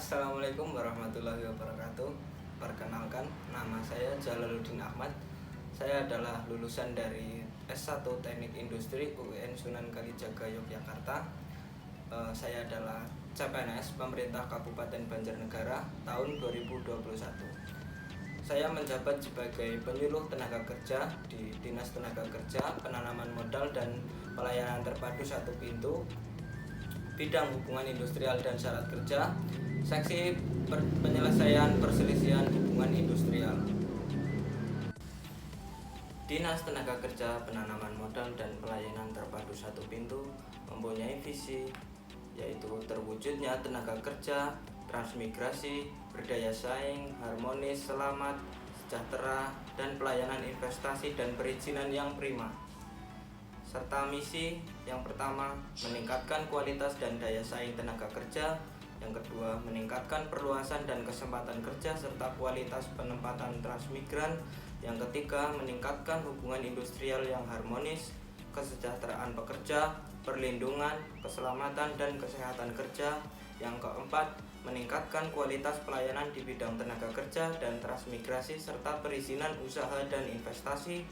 Assalamualaikum warahmatullahi wabarakatuh. Perkenalkan, nama saya Jalaluddin Ahmad. Saya adalah lulusan dari S1 Teknik Industri UIN Sunan Kalijaga, Yogyakarta. Saya adalah CPNS Pemerintah Kabupaten Banjarnegara tahun 2021. Saya menjabat sebagai penyuluh tenaga kerja di Dinas Tenaga Kerja, Penanaman Modal dan Pelayanan Terpadu Satu Pintu, bidang hubungan industrial dan syarat kerja, seksi penyelesaian perselisihan hubungan industrial. Dinas Tenaga Kerja, Penanaman Modal dan Pelayanan Terpadu Satu Pintu mempunyai visi, yaitu terwujudnya tenaga kerja transmigrasi, berdaya saing, harmonis, selamat, sejahtera, dan pelayanan investasi dan perizinan yang prima. Serta misi yang pertama, meningkatkan kualitas dan daya saing tenaga kerja. Yang kedua, meningkatkan perluasan dan kesempatan kerja serta kualitas penempatan transmigran. Yang ketiga, meningkatkan hubungan industrial yang harmonis, kesejahteraan pekerja, perlindungan, keselamatan dan kesehatan kerja. Yang keempat, meningkatkan kualitas pelayanan di bidang tenaga kerja dan transmigrasi serta perizinan usaha dan investasi.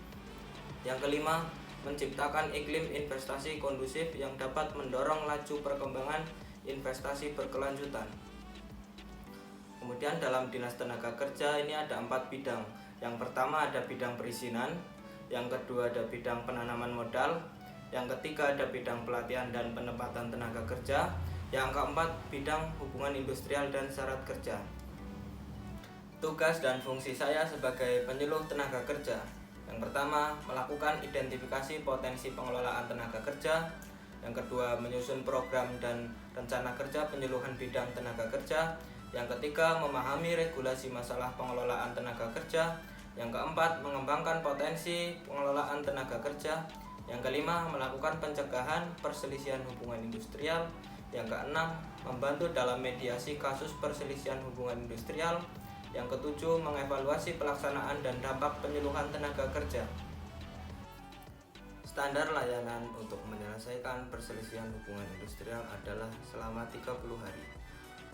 Yang kelima, menciptakan iklim investasi kondusif yang dapat mendorong laju perkembangan investasi berkelanjutan. Kemudian dalam Dinas Tenaga Kerja ini ada 4 bidang. Yang pertama ada bidang perizinan, yang kedua ada bidang penanaman modal, yang ketiga ada bidang pelatihan dan penempatan tenaga kerja, yang keempat bidang hubungan industrial dan syarat kerja. Tugas dan fungsi saya sebagai penyuluh tenaga kerja. Yang pertama, melakukan identifikasi potensi pengelolaan tenaga kerja. Yang kedua, menyusun program dan rencana kerja penyuluhan bidang tenaga kerja. Yang ketiga, memahami regulasi masalah pengelolaan tenaga kerja. Yang keempat, mengembangkan potensi pengelolaan tenaga kerja. Yang kelima, melakukan pencegahan perselisihan hubungan industrial. Yang keenam, membantu dalam mediasi kasus perselisihan hubungan industrial. Yang ketujuh, mengevaluasi pelaksanaan dan dampak penyuluhan tenaga kerja. Standar layanan untuk menyelesaikan perselisihan hubungan industrial adalah selama 30 hari.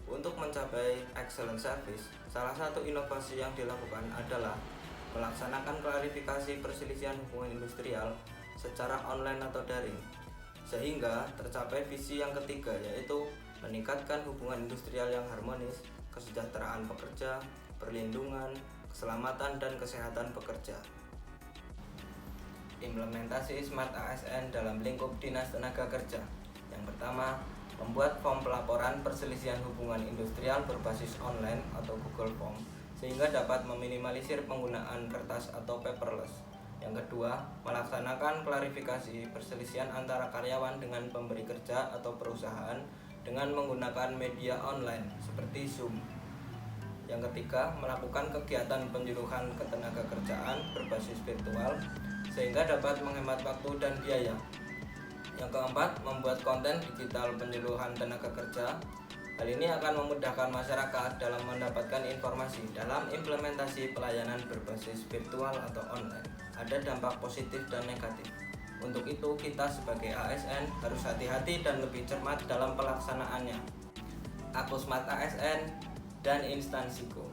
Untuk mencapai excellent service, salah satu inovasi yang dilakukan adalah melaksanakan klarifikasi perselisihan hubungan industrial secara online atau daring, sehingga tercapai visi yang ketiga, yaitu meningkatkan hubungan industrial yang harmonis, kesejahteraan pekerja, perlindungan, keselamatan dan kesehatan pekerja. Implementasi Smart ASN dalam lingkup Dinas Tenaga Kerja. Yang pertama, membuat form pelaporan perselisihan hubungan industrial berbasis online atau Google Form sehingga dapat meminimalisir penggunaan kertas atau paperless. Yang kedua, melaksanakan klarifikasi perselisihan antara karyawan dengan pemberi kerja atau perusahaan dengan menggunakan media online seperti Zoom. Yang ketiga, melakukan kegiatan penyuluhan ketenaga kerjaan berbasis virtual sehingga dapat menghemat waktu dan biaya. Yang keempat, membuat konten digital penyuluhan tenaga kerja. Hal ini akan memudahkan masyarakat dalam mendapatkan informasi. Dalam implementasi pelayanan berbasis virtual atau online, ada dampak positif dan negatif. Untuk itu, kita sebagai ASN harus hati-hati dan lebih cermat dalam pelaksanaannya. Aku Smart ASN dan instansiku.